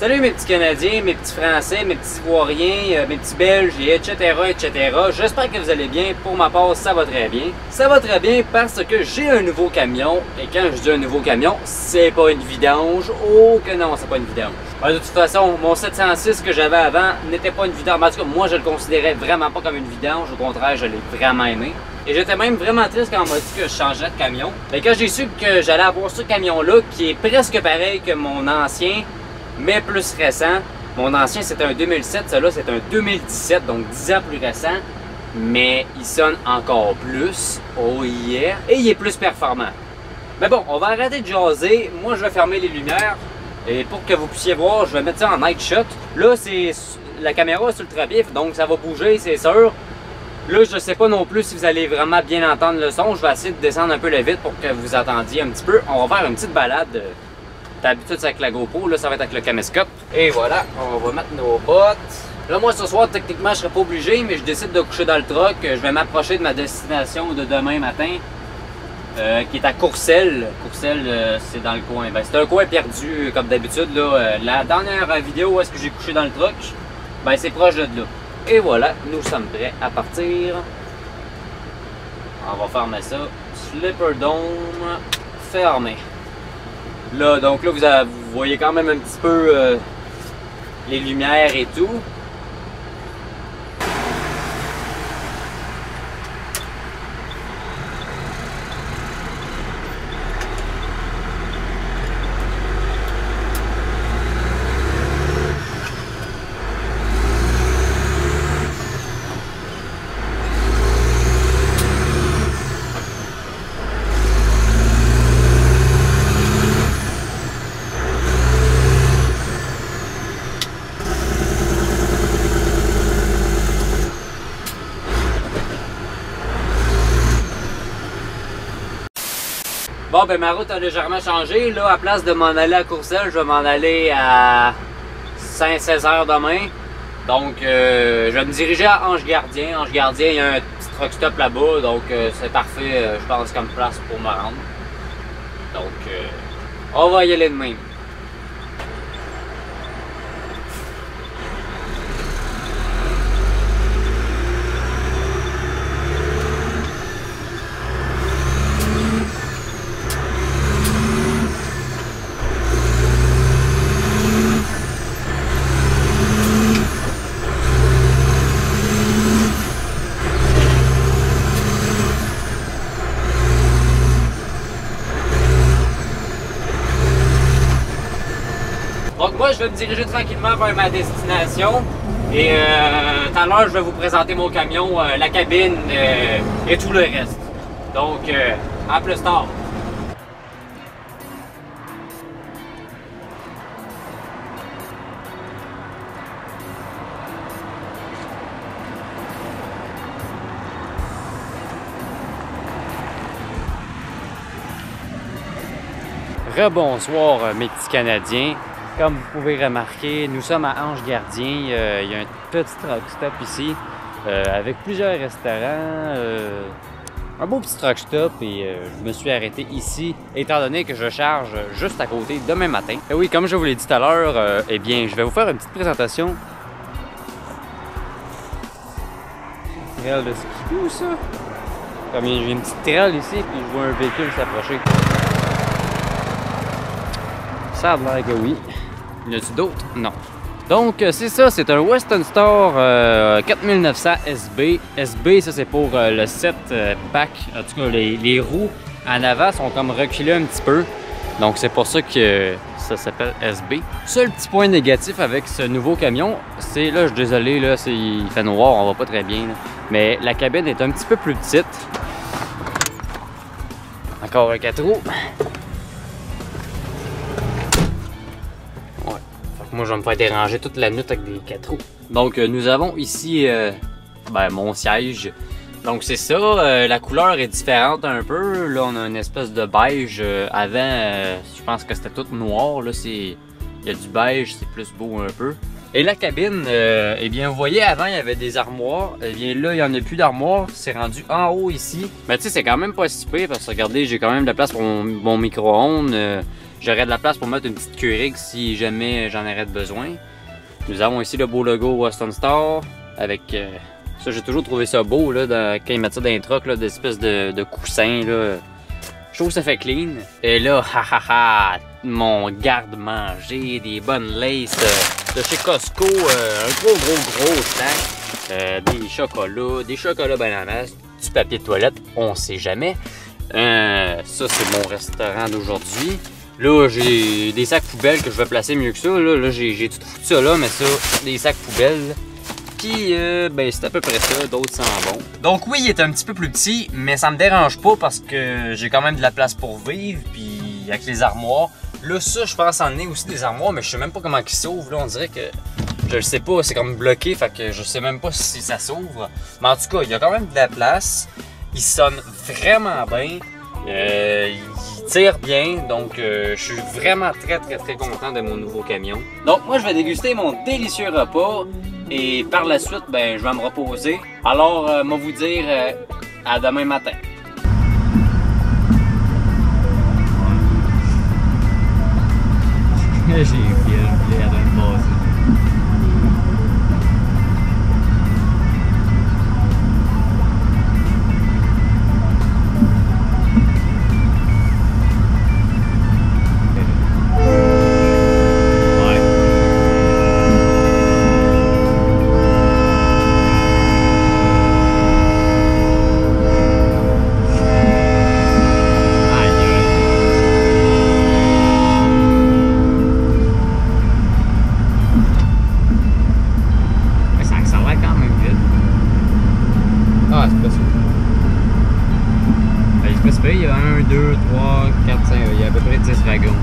Salut mes petits Canadiens, mes petits Français, mes petits Ivoiriens, mes petits Belges, et etc. J'espère que vous allez bien. Pour ma part, ça va très bien. Ça va très bien parce que j'ai un nouveau camion. Et quand je dis un nouveau camion, c'est pas une vidange. Oh que non, c'est pas une vidange. De toute façon, mon 706 que j'avais avant n'était pas une vidange. En tout cas, moi, je le considérais vraiment pas comme une vidange. Au contraire, je l'ai vraiment aimé. Et j'étais même vraiment triste quand on m'a dit que je changerais de camion. Et quand j'ai su que j'allais avoir ce camion-là, qui est presque pareil que mon ancien, mais plus récent. Mon ancien, c'était un 2007, celui-là, c'est un 2017, donc 10 ans plus récent. Mais il sonne encore plus. Oh yeah! Et il est plus performant. Mais bon, on va arrêter de jaser. Moi, je vais fermer les lumières. Et pour que vous puissiez voir, je vais mettre ça en night shot. Là, la caméra est sur le travif, donc ça va bouger, c'est sûr. Là, je ne sais pas non plus si vous allez vraiment bien entendre le son. Je vais essayer de descendre un peu le vide pour que vous entendiez un petit peu. On va faire une petite balade. D'habitude, c'est avec la GoPro, là, ça va être avec le caméscope. Et voilà, on va mettre nos bottes. Là, moi, ce soir, techniquement, je serais pas obligé, mais je décide de coucher dans le truck. Je vais m'approcher de ma destination de demain matin, qui est à Courcelles. Courcelles, c'est dans le coin. Ben, c'est un coin perdu, comme d'habitude. La dernière vidéo où est-ce que j'ai couché dans le truck, ben, c'est proche de là. Et voilà, nous sommes prêts à partir. On va fermer ça. Slipper Dome fermé. Là, donc là, vous voyez quand même un petit peu les lumières et tout. Bon, ben ma route a légèrement changé. Là, à place de m'en aller à Courcelles, je vais m'en aller à Saint-Césaire demain. Donc, je vais me diriger à Ange-Gardien. Ange-Gardien, il y a un petit truck stop là-bas. Donc, c'est parfait, je pense, comme place pour me rendre. Donc, on va y aller de même. Donc moi, je vais me diriger tranquillement vers ma destination et tout à l'heure, je vais vous présenter mon camion, la cabine et tout le reste. Donc, à plus tard. Rebonsoir mes petits Canadiens. Comme vous pouvez remarquer, nous sommes à Ange-Gardien. Il y a un petit truck stop ici avec plusieurs restaurants. Un beau petit truck stop et je me suis arrêté ici étant donné que je charge juste à côté demain matin. Et oui, comme je vous l'ai dit tout à l'heure, eh bien, je vais vous faire une petite présentation. Trail de skidoo, ça? Comme j'ai une petite trail ici, puis je vois un véhicule s'approcher. Ça a l'air que oui. Y en a-t-il d'autres? Non. Donc, c'est ça, c'est un Western Star 4900 SB. SB, ça c'est pour le 7 pack. En tout cas, les roues en avant sont comme reculées un petit peu. Donc, c'est pour ça que ça s'appelle SB. Seul petit point négatif avec ce nouveau camion, c'est, là, je suis désolé, là, il fait noir, on va pas très bien. Là. Mais la cabine est un petit peu plus petite. Encore un 4 roues. Moi, je vais me faire déranger toute la nuit avec des 4 roues. Donc, nous avons ici mon siège. Donc, c'est ça. La couleur est différente un peu. Là, on a une espèce de beige. Avant, je pense que c'était tout noir. Là, il y a du beige, c'est plus beau un peu. Et la cabine, eh bien, vous voyez, avant, il y avait des armoires. Eh bien, là, il n'y en a plus d'armoires. C'est rendu en haut ici. Mais tu sais, c'est quand même pas si pire parce que regardez, j'ai quand même de la place pour mon micro-ondes. J'aurais de la place pour mettre une petite Keurig si jamais j'en aurais besoin. Nous avons ici le beau logo Western Star avec ça, j'ai toujours trouvé ça beau là, quand ils mettent ça dans les trucks, des espèces de coussins. Là. Je trouve que ça fait clean. Et là, mon garde-manger, des bonnes laces de chez Costco, un gros sac, des chocolats bananas, du papier de toilette, on sait jamais. Ça, c'est mon restaurant d'aujourd'hui. Là, j'ai des sacs poubelles que je vais placer mieux que ça. Là j'ai tout foutu ça là, mais ça, des sacs poubelles. Puis, ben, c'est à peu près ça, d'autres s'en vont. Donc oui, il est un petit peu plus petit, mais ça me dérange pas parce que j'ai quand même de la place pour vivre, puis avec les armoires. Là, ça, je pense en est aussi des armoires, mais je sais même pas comment ils s'ouvrent. Là, on dirait que, je le sais pas, c'est comme bloqué, fait que je sais même pas si ça s'ouvre. Mais en tout cas, il y a quand même de la place. Il sonne vraiment bien. Il tire bien, donc je suis vraiment très content de mon nouveau camion. Donc moi, je vais déguster mon délicieux repas. Et par la suite, ben, je vais me reposer. Alors, moi vous dire à demain matin. J'ai fiel, à me passer. Il y a 1, 2, 3, 4, 5, il y a à peu près 10 wagons.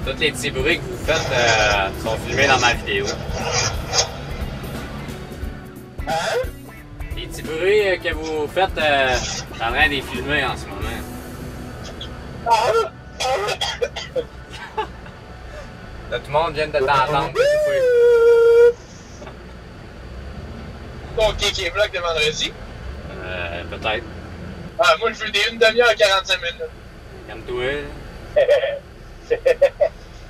Tous les petits bruits que vous faites sont filmés dans ma vidéo. Les petits bruits que vous faites, je suis en train de les filmer en ce moment. Là, tout le monde vient de t'entendre. Ton kick est bloc de vendredi? Peut-être. Ah, moi, je veux des 1 demi-heure à 45 minutes. Comme toi.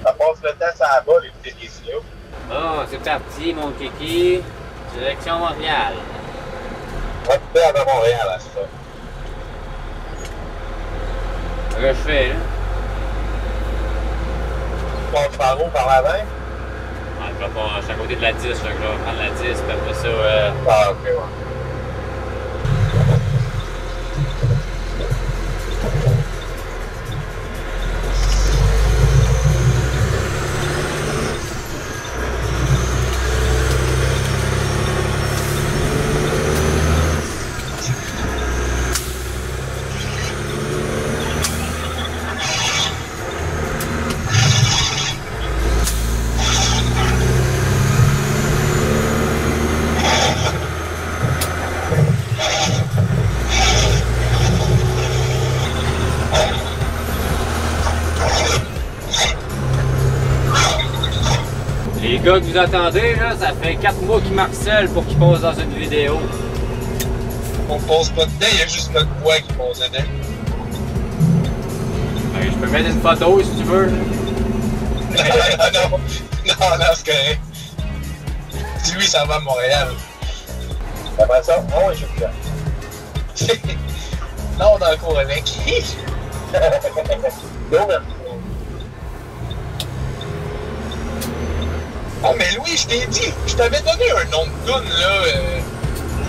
Ça passe le temps sur la balle et puis des slow. Bon, c'est parti, mon kiki. Direction Montréal. On va te faire à Montréal à ça. Ce que je fais, là. Tu passes par où, par l'avant? Ouais, je vais pas, je suis à côté de la 10, là, que je vais prendre la 10, puis après ça, Ah, ok, ouais. les gars que vous attendez, là, ça fait 4 mois qu'ils m'harcèlent pour qu'ils posent dans une vidéo. On pose pas dedans, il y a juste notre bois qui pose dedans. Ben, je peux mettre une photo si tu veux. Non, c'est correct. Dis-lui, ça va à Montréal. Après ça, oh, je suis là. nord dans le cours avec. Non, merci. Oh, mais Louis, je t'ai dit, je t'avais donné un nom de tune, là,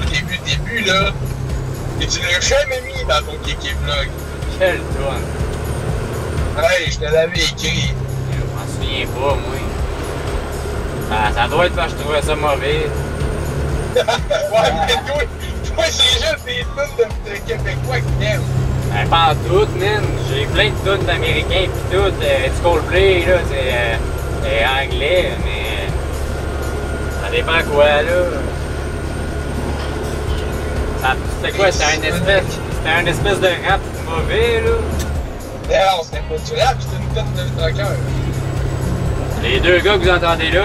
au début, là. Et tu l'as jamais mis dans ton Kiki Vlog. Quel tune? Hey, je te l'avais écrit. Je m'en souviens pas, moi. Ça doit être parce que je trouvais ça mauvais. Ouais, mais toi, c'est juste des tunes de Québécois qui t'aiment. Pas en tout, man. J'ai plein de tunes d'Américains pis tout. Du Coldplay, là, c'est anglais, mais ça dépend quoi, là. C'était quoi? C'était un espèce de rap mauvais, là. D'ailleurs, c'était pas du rap, c'était une tune de trucker. Les deux gars que vous entendez là,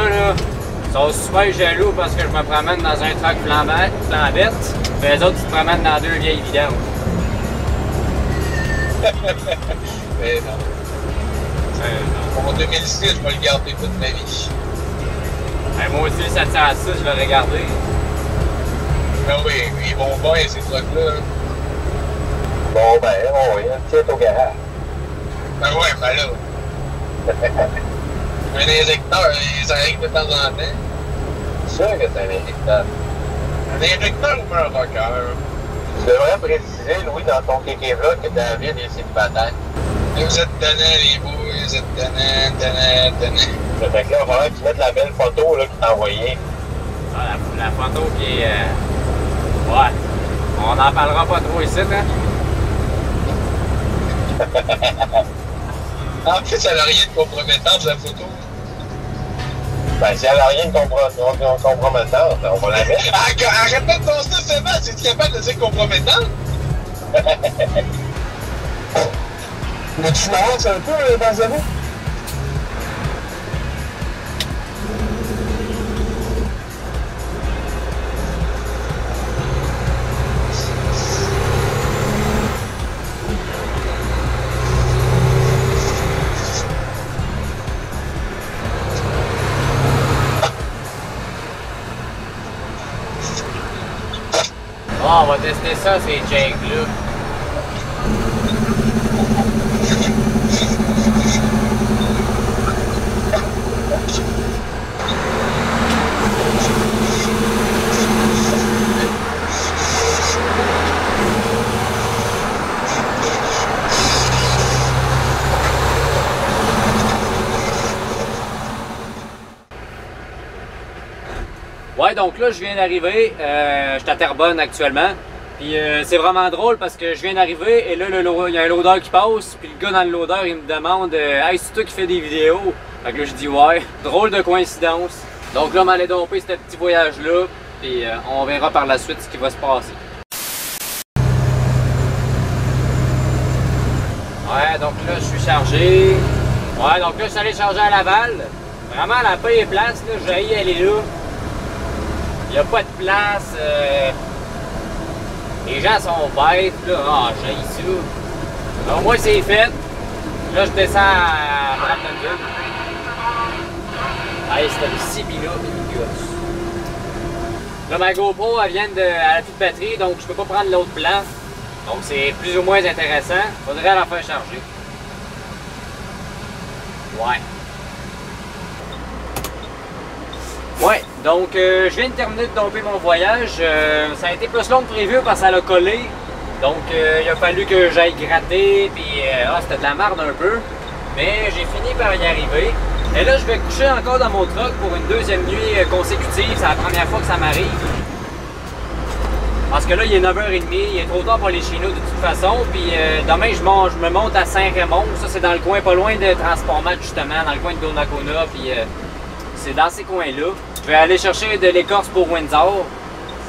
sont super jaloux parce que je me promène dans un truck flambette. Puis les autres, ils se promènent dans deux vieilles vidanges. Mais non. En 2006, je vais le garder toute ma vie. Moi aussi, le 706, je l'ai regardé. Ah oui, ils vont bien ces trucs-là. Bon, ben, on vient tiens au garage. Ben ouais, ben là. Un injecteur, ça arrive de temps en temps. C'est sûr que c'est un injecteur. Un injecteur ou un rocker? Tu devrais préciser, Louis, dans ton kéké-vlog, que David est célibataire. Vous êtes tannants, les beaux, vous êtes tannants. Fait que là, il va falloir que tu mettes la belle photo là, qu'il t'a envoyée. Ah, la photo qui est... Ouais. On n'en parlera pas trop ici, hein? En fait, ça n'a rien de compromettant de la photo. Ben, si elle n'a rien de compromettant, on va la mettre. Arrête pas de penser ça, Sébastien, c'est-tu capable de dire compromettant? Mais tu m'avances un peu, Benjamin? Oh, on va tester ça, ces Jake-là. Ouais, donc là, je viens d'arriver. Je suis à Terrebonne actuellement. Puis c'est vraiment drôle parce que je viens d'arriver et là, il y a un loader qui passe. Puis le gars dans le loader, il me demande Hey, c'est toi qui fais des vidéos? Fait que là, je dis ouais. Drôle de coïncidence. Donc là, on m'allait domper ce petit voyage-là. Puis on verra par la suite ce qui va se passer. Ouais, donc là, je suis chargé. Ouais, donc là, je suis allé charger à Laval. Vraiment, la paix est place. Là, j'ai y aller là. Il n'y a pas de place. Les gens sont bêtes. Là. Ah, j'ai ça. Alors, moi, c'est fait. Là, je descends à Bramptonville. Hey, c'était le Sibila et gosse. Là, ma GoPro, elle vient elle a plus de batterie, donc je peux pas prendre l'autre plan. Donc, c'est plus ou moins intéressant. Faudrait la faire charger. Ouais. Ouais, donc je viens de terminer de domper mon voyage. Ça a été plus long que prévu parce que ça l'a collé. Donc il a fallu que j'aille gratter, puis c'était de la merde un peu. Mais j'ai fini par y arriver. Et là, je vais coucher encore dans mon truck pour une deuxième nuit consécutive. C'est la première fois que ça m'arrive. Parce que là, il est 9h30, il est trop tard pour aller chez nous de toute façon. Puis demain, je me monte à Saint-Raymond. Ça, c'est dans le coin pas loin de Transformat, justement, dans le coin de Donnacona. Puis c'est dans ces coins-là. Je vais aller chercher de l'écorce pour Windsor.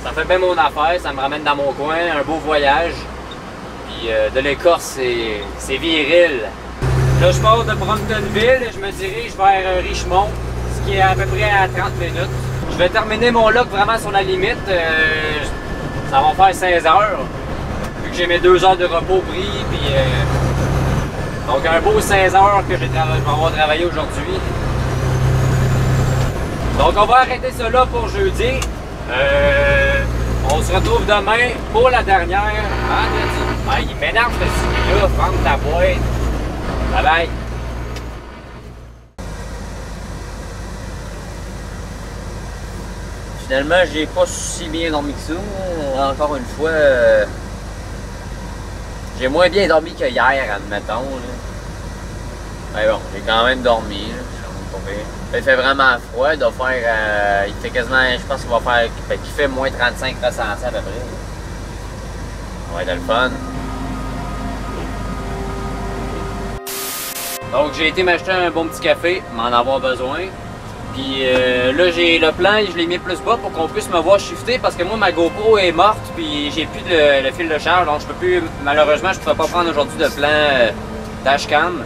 Ça fait bien mon affaire, ça me ramène dans mon coin, un beau voyage. Puis de l'écorce, c'est viril. Là, je pars de Bramptonville et je me dirige vers Richmond, ce qui est à peu près à 30 minutes. Je vais terminer mon log vraiment sur la limite. Ça va faire 16 heures, vu que j'ai mes 2 heures de repos pris. Puis, donc un beau 16 heures que je vais avoir travaillé aujourd'hui. Donc on va arrêter ça là pour jeudi. On se retrouve demain pour la dernière vendredi. Ah, il m'énerve ce celui-là, ferme ta boîte. Bye bye. Finalement, j'ai pas si bien dormi que ça. Encore une fois, j'ai moins bien dormi que hier, admettons. Là. Mais bon, j'ai quand même dormi. Là. Il fait vraiment froid. Il doit faire. Il fait quasiment. Je pense qu'il va faire. Qu'il fait moins 35 ressentis à peu près. Ça va être le fun. Donc, j'ai été m'acheter un bon petit café, m'en avoir besoin. Puis là, j'ai le plan, je l'ai mis plus bas pour qu'on puisse me voir shifter parce que moi, ma GoPro est morte puis j'ai plus le fil de charge. Donc, je peux plus, malheureusement, je ne pourrais pas prendre aujourd'hui de plan dashcam.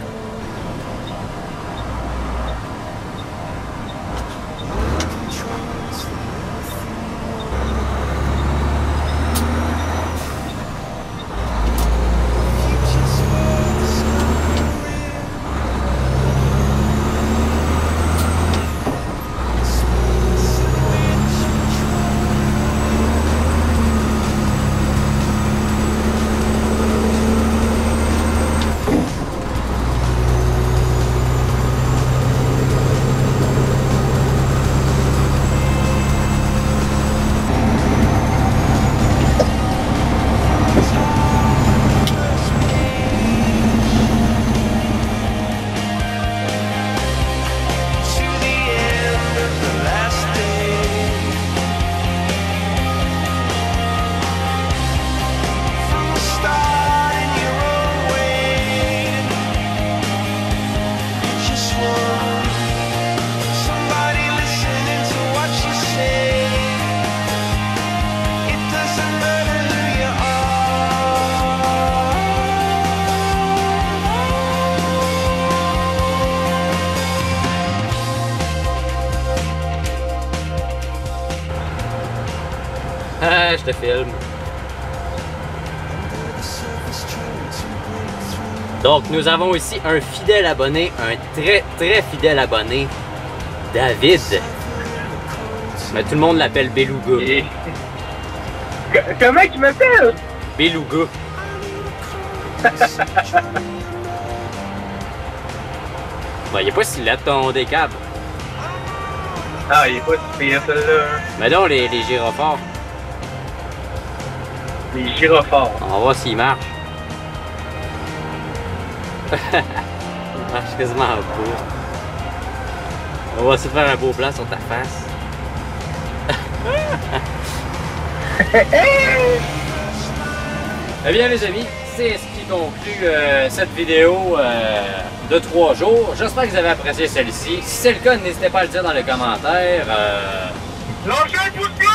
Ah, je te filme. Donc, nous avons ici un fidèle abonné, un très fidèle abonné, David. Mais tout le monde l'appelle Beluga. Et... Comment tu m'appelles? Beluga. Bon, il est pas si laid ton décap. Ah, il est pas si pire, celle-là. Mais non, les gyrophares. Les gyrophares. On va voir s'il marche. Il marche quasiment en beau. On va se faire un beau plan sur ta face. Eh bien les amis, c'est ce qui conclut cette vidéo de 3 jours. J'espère que vous avez apprécié celle-ci. Si c'est le cas, n'hésitez pas à le dire dans les commentaires. Lâchez un pouce bleu!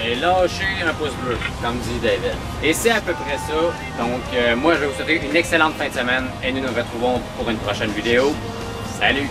Et lâchez un pouce bleu, comme dit David. Et c'est à peu près ça. Donc moi je vais vous souhaiter une excellente fin de semaine et nous nous retrouvons pour une prochaine vidéo. Salut!